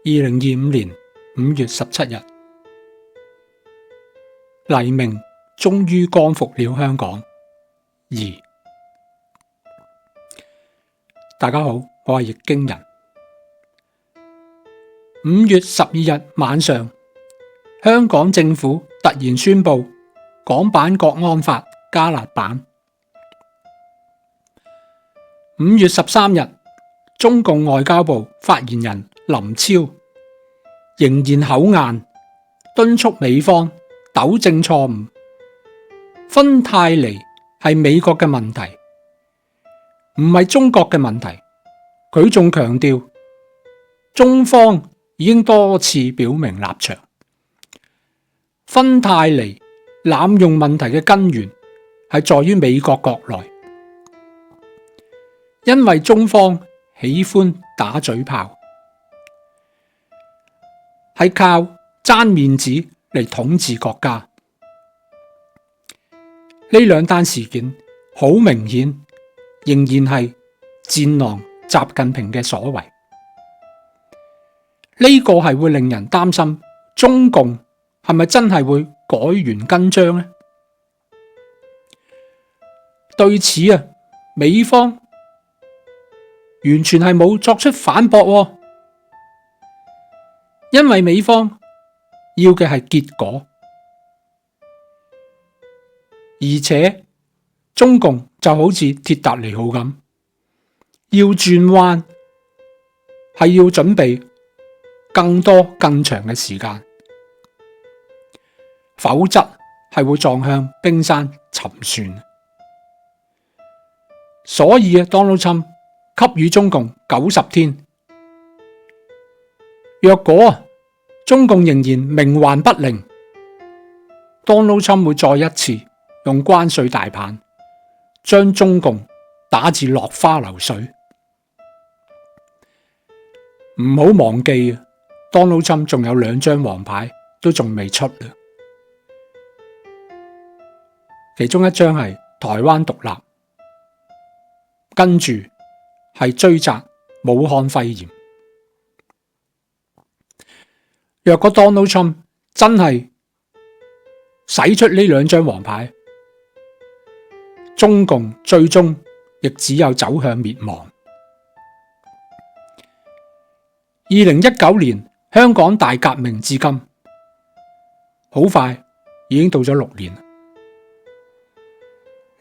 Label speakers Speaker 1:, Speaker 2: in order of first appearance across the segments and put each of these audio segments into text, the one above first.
Speaker 1: 2025年5月17日，黎明終於光復了香港。二，大家好，我係易經人。5月12日晚上，香港政府突然宣布港版國安法加辣版。5月13日，中共外交部發言人林超仍然口硬，敦促美方糾正錯誤，芬太尼係美國嘅問題，唔係中國嘅問題。佢仲強調，中方已經多次表明立場，芬太尼濫用問題嘅根源係在於美國國內，因為中方喜歡打嘴炮，係靠爭面子嚟統治國家。呢兩單事件好明顯，仍然係戰狼習近平嘅所為。呢個係會令人擔心，中共係咪真係會改弦更張呢？對此美方完全係冇作出反駁，因為美方要嘅係結果，而且中共就好似鐵達尼號咁，要轉彎係要準備更多更長嘅時間，否則係會撞向冰山沉船。所以Donald Trump給予中共90天，若果中共仍然冥頑不靈， Donald Trump 會再一次用關稅大棒將中共打至落花流水。唔好忘記Donald Trump 仲有2張黃牌都仲未出，其中一張係台灣獨立，跟住係追責武漢肺炎。若果 Donald Trump 真係使出呢2張黃牌，中共最終亦只有走向滅亡。2019年香港大革命至今，好快已經到咗6年。呢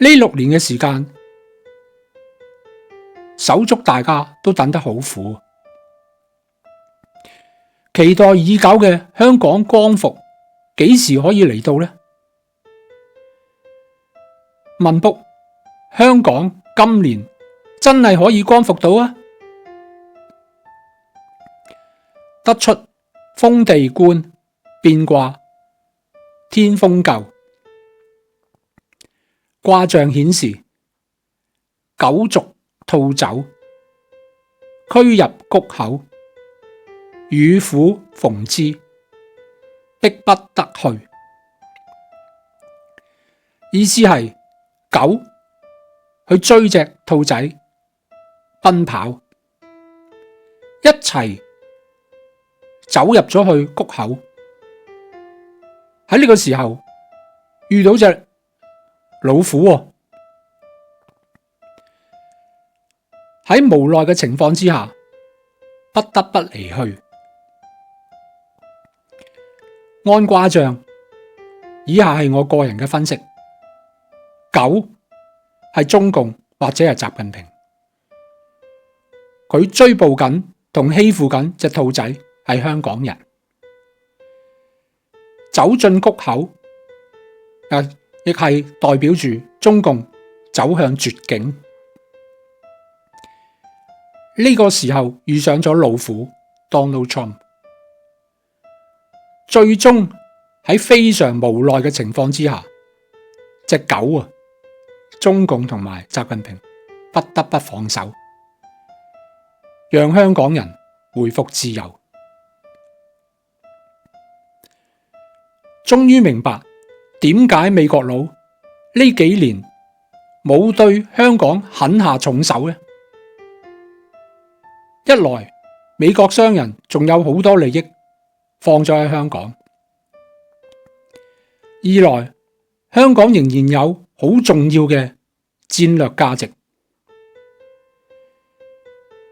Speaker 1: 6年嘅時間，手足大家都等得好苦，期待已久嘅香港光復幾時可以嚟到呢？問卜香港今年真係可以光復到啊？得出封地官變卦，天風姤，卦象顯示九族吐走，驅入谷口，與虎逢之，逼不得去。意思係狗去追隻兔仔奔跑，一齊走入咗去谷口。喺呢個時候遇到隻老虎，喺無奈嘅情況之下，不得不離去。按卦象，以下係我個人嘅分析：狗係中共或者係習近平，佢追捕緊同欺負緊隻兔仔係香港人，走進谷口，亦係代表住中共走向絕境。呢個時候遇上咗老虎 Donald Trump， 最終喺非常無奈嘅情況之下，隻狗中共同埋習近平不得不放手，讓香港人恢復自由。終於明白點解美國佬呢幾年冇對香港狠下重手呢？一來美國商人仲有好多利益放咗喺香港。二來，香港仍然有好重要嘅戰略價值。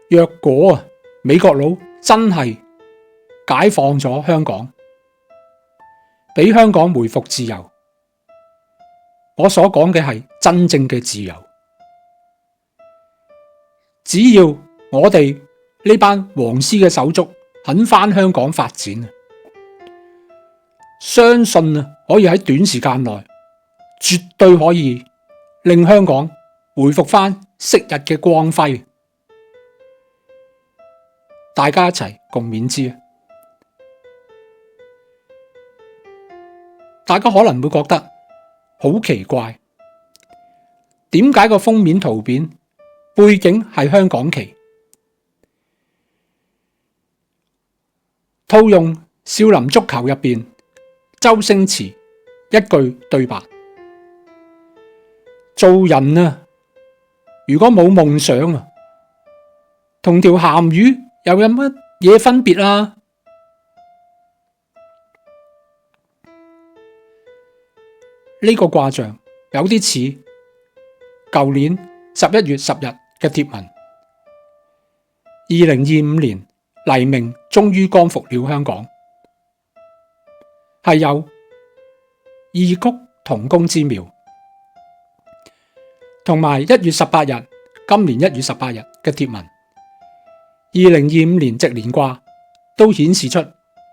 Speaker 1: 若果美國佬真係解放咗香港，俾香港回復自由，我所講嘅係真正嘅自由。只要我哋呢班黃絲嘅手足肯返香港發展，相信可以喺短時間內絕對可以令香港回復返昔日嘅光輝。大家一齊共勉之。大家可能會覺得好奇怪，點解個封面圖片背景係香港旗？套用少林足球入邊周星馳一句對白：做人如果冇夢想同條鹹魚又有乜嘢分別啊？呢個卦象有啲似舊年11月10日嘅貼文。2025年黎明終於光復了香港，係有異曲同工之妙。同埋1月18日，今年1月18日嘅貼文，2025年值年卦都顯示出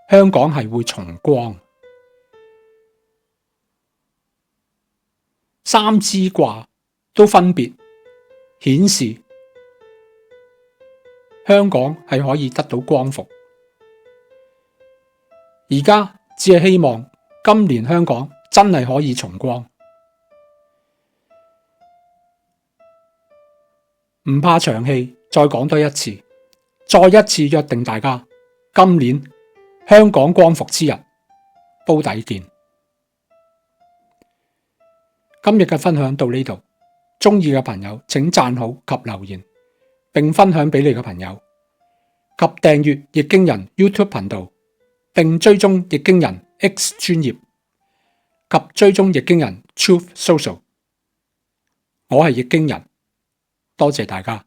Speaker 1: 香港係會重光。三支卦都分別顯示香港係可以得到光復。而家只係希望今年香港真係可以重光，唔怕長氣，再講多一次，再一次約定大家，今年香港光復之日，煲底見。今日嘅分享到呢度，鍾意嘅朋友請讚好及留言，並分享俾你嘅朋友，及訂閱易經人 YouTube 頻道，並追蹤易經人 X 專頁及追蹤易經人 Truth Social。我係易經人，多謝大家。